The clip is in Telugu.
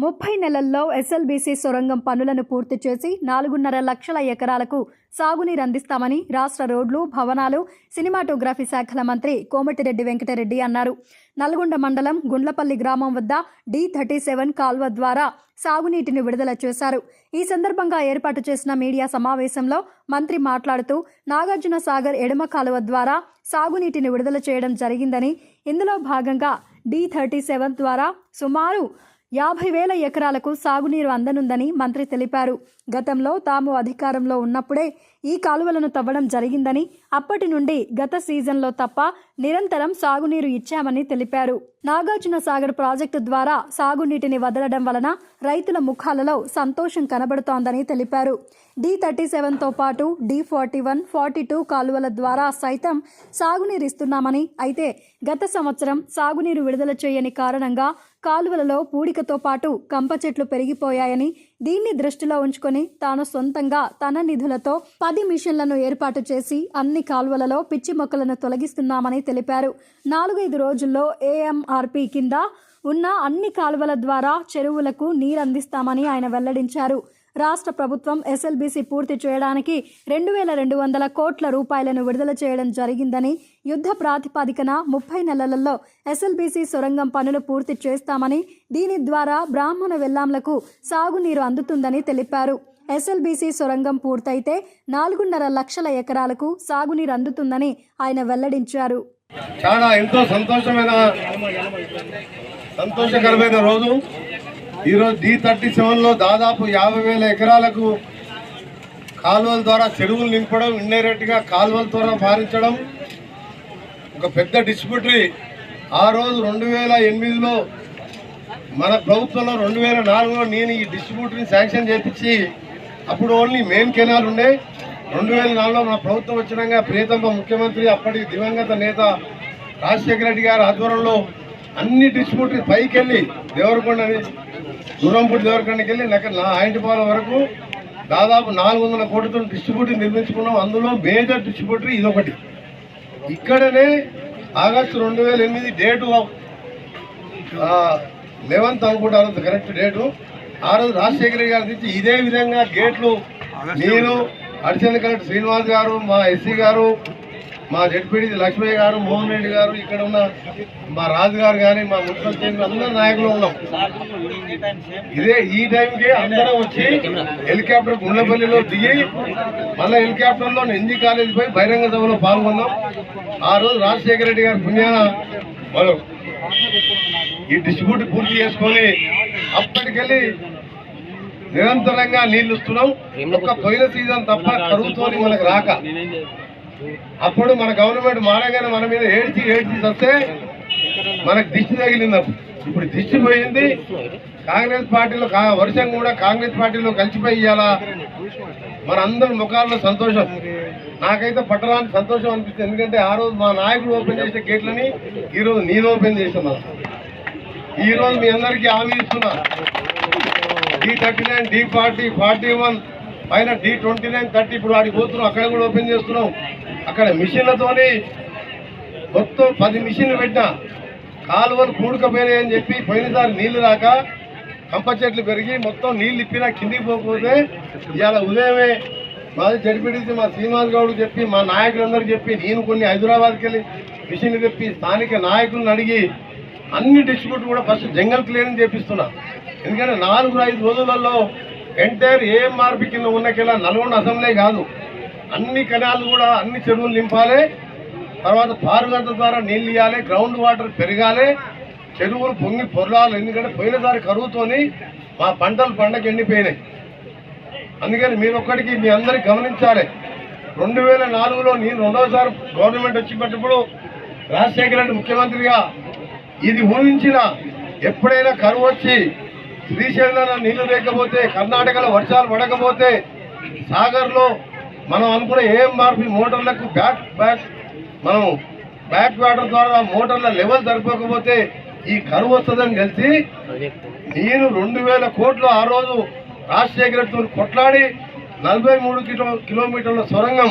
30 నెలల్లో ఎస్ఎల్బీసీ సొరంగం పనులను పూర్తి చేసి 4.5 లక్షల ఎకరాలకు సాగునీరు అందిస్తామని రాష్ట్ర రోడ్లు, భవనాలు, సినిమాటోగ్రఫీ శాఖల మంత్రి కోమటిరెడ్డి వెంకటరెడ్డి అన్నారు. నల్గొండ మండలం గుండ్లపల్లి గ్రామం వద్ద D37 కాల్వ ద్వారా సాగునీటిని విడుదల చేశారు. ఈ సందర్భంగా ఏర్పాటు చేసిన మీడియా సమావేశంలో మంత్రి మాట్లాడుతూ నాగార్జున సాగర్ ఎడమ కాలువ ద్వారా సాగునీటిని విడుదల చేయడం జరిగిందని, ఇందులో భాగంగా D37 ద్వారా సుమారు 50,000 ఎకరాలకు సాగునీరు అందనుందని మంత్రి తెలిపారు. గతంలో తాము అధికారంలో ఉన్నప్పుడే ఈ కాలువలను తవ్వడం జరిగిందని, అప్పటి నుండి గత సీజన్లో తప్ప నిరంతరం సాగునీరు ఇచ్చామని తెలిపారు. నాగార్జున సాగర్ ప్రాజెక్టు ద్వారా సాగునీటిని వదలడం వలన రైతుల ముఖాలలో సంతోషం కనబడుతోందని తెలిపారు. D37తో పాటు D41, 42 కాలువల ద్వారా సైతం సాగునీరు ఇస్తున్నామని, అయితే గత సంవత్సరం సాగునీరు విడుదల చేయని కారణంగా కాలువలలో పూడికతో పాటు కంప చెట్లు పెరిగిపోయాయని, దీన్ని దృష్టిలో ఉంచుకొని తాను సొంతంగా తన నిధులతో 10 మిషన్లను ఏర్పాటు చేసి అన్ని కాలువలలో పిచ్చి మొక్కలను తొలగిస్తున్నామని తెలిపారు. 4-5 రోజుల్లో AMRP కింద ఉన్న అన్ని కాలువల ద్వారా చెరువులకు నీరందిస్తామని ఆయన వెల్లడించారు. రాష్ట్ర ప్రభుత్వం ఎస్ఎల్బీసీ పూర్తి చేయడానికి 2,200 కోట్ల రూపాయలను విడుదల చేయడం జరిగిందని, యుద్ధ ప్రాతిపదికన 30 నెలలలో ఎస్ఎల్బీసీ సొరంగం పనులు పూర్తి చేస్తామని, దీని ద్వారా బ్రాహ్మణ వెల్లాంలకు సాగునీరు అందుతుందని తెలిపారు. ఎస్ఎల్బీసీ సొరంగం పూర్తయితే 4.5 లక్షల ఎకరాలకు సాగునీరు అందుతుందని ఆయన వెల్లడించారు. చాలా ఎంతో సంతోషకరమైన రోజు ఈరోజు. D37లో దాదాపు 50,000 ఎకరాలకు కాలువల ద్వారా చెరువులు నింపడం, ఇండైరెక్ట్గా కాలువల ద్వారా పారించడం ఒక పెద్ద డిస్ట్రిబ్యూటరీ. ఆ రోజు 2008లో మన ప్రభుత్వంలో 2004లో నేను ఈ డిస్ట్రిబ్యూటరీని శాంక్షన్ చేయించి, అప్పుడు ఓన్లీ మెయిన్ కెనాల్ ఉండే. 2004లో మన ప్రభుత్వం వచ్చినాక ప్రియతమ ముఖ్యమంత్రి, అప్పటి దివంగత నేత రాజశేఖర రెడ్డి గారి ఆధ్వర్యంలో అన్ని డిస్ట్రిబ్యూటరీ పైకి వెళ్ళి దేవరకొండ, దూరంపూడి దేవరకొండకి వెళ్ళి నా ఆయింటిపాలెం వరకు దాదాపు 400 కోట్లతో డిస్ట్రిబ్యూటరీ నిర్మించుకున్నాం. అందులో మేజర్ డిస్ట్రిబ్యూటరీ ఇదొకటి. ఇక్కడనే ఆగస్టు 2008 డేటు 11th అనుకుంటారు కరెక్ట్ డేటు. ఆ రోజు రాజశేఖర గారి నుంచి ఇదే విధంగా గేట్లు నేను, అడిషనల్ కలెక్టర్ శ్రీనివాస్ గారు, మా ఎస్సీ గారు, మా జడ్పీడీ లక్ష్మయ్య గారు, మోహన్ రెడ్డి గారు, ఇక్కడ ఉన్న మా రాజు గారు కానీ, మా మున్సిపల్ చైర్మన్ అందరు నాయకులు ఉన్నాం. ఈ టైంకి అందరం వచ్చి హెలికాప్టర్ గుండ్లపల్లిలో దిగి మళ్ళీ హెలికాప్టర్లో ఎన్జీ కాలేజీ పోయి బహిరంగ సభలో పాల్గొన్నాం. ఆ రోజు రాజశేఖర రెడ్డి గారి పుణ్యాన మనం ఈ డిస్ట్రిబ్యూట్ పూర్తి చేసుకొని అప్పటికెళ్ళి నిరంతరంగా నీళ్లు ఇస్తున్నాం. ఒక్క పోయిన సీజన్ తప్ప కరువుతో మనకు రాక, అప్పుడు మన గవర్నమెంట్ మారగానే మన మీద ఏడ్చి వస్తే మనకు దిష్టి తగిలింది. ఇప్పుడు దిష్టి పోయింది. కాంగ్రెస్ పార్టీలో వర్షం కూడా కాంగ్రెస్ పార్టీలో కలిసిపోయి ఇవ్వాలా మన అందరి ముఖాల్లో సంతోషం. నాకైతే పట్టడానికి సంతోషం అనిపిస్తుంది. ఎందుకంటే ఆ రోజు మా నాయకుడు ఓపెన్ చేసే గేట్లని ఈరోజు నేను ఓపెన్ చేస్తున్నా. ఈరోజు మీ అందరికీ హామీ ఇస్తున్నా, D39, D40, 41 పైన D29, 30 ఇప్పుడు వాడికి పోతున్నాం. అక్కడ కూడా ఓపెన్ చేస్తున్నాం. అక్కడ మిషన్లతోని మొత్తం 10 మిషన్లు పెట్టినా కాలువలు కూడకపోయినాయని చెప్పి పోయినసారి నీళ్లు రాక కంప చెట్లు పెరిగి మొత్తం నీళ్ళు ఇప్పినా కిందికి పోకపోతే ఇవాళ ఉదయమే మాది జడిపిడిసి మా శ్రీనివాస్ గౌడ్ చెప్పి, మా నాయకులందరూ చెప్పి, నేను కొన్ని హైదరాబాద్కి వెళ్ళి మిషన్లు తెప్పి స్థానిక నాయకులను అడిగి అన్ని డిస్ట్రిబ్యూటర్ కూడా ఫస్ట్ జంగల్ క్లియరింగ్ చేపిస్తున్నా. ఎందుకంటే 4-5 రోజులలో ఎంటైర్ AMRP కింద ఉన్నకెళ్ళా నల్గొండ అసెంబ్లీ కాదు, అన్ని కెనాలు కూడా అన్ని చెరువులు నింపాలి. తర్వాత పారుగంట ద్వారా నీళ్ళు ఇవ్వాలి, గ్రౌండ్ వాటర్ పెరగాలి, చెరువులు పొంగి పొరలాలి. ఎందుకంటే పోయినసారి కరువుతోని మా పంటలు పండగ ఎండిపోయినాయి. అందుకని మీరు ఒక్కడికి మీ అందరికి గమనించాలి. 2004లో నేను రెండవసారి గవర్నమెంట్ వచ్చినప్పుడు రాజశేఖర రెడ్డి ముఖ్యమంత్రిగా ఇది ఊహించిన, ఎప్పుడైనా కరువు వచ్చి శ్రీశైలంలో నీళ్లు లేకపోతే, కర్ణాటకలో వర్షాలు పడకపోతే, సాగర్లో మనం అనుకున్న AMRP మోటార్లకు మనం బ్యాక్ వాటర్ ద్వారా మోటార్ల లెవెల్ సరిపోకపోతే ఈ కరువు వస్తుందని తెలిసి నేను 2,000 కోట్లు ఆ రోజు రాజశేఖర రెడ్డితో కొట్లాడి 43 కిలోమీటర్ల సొరంగం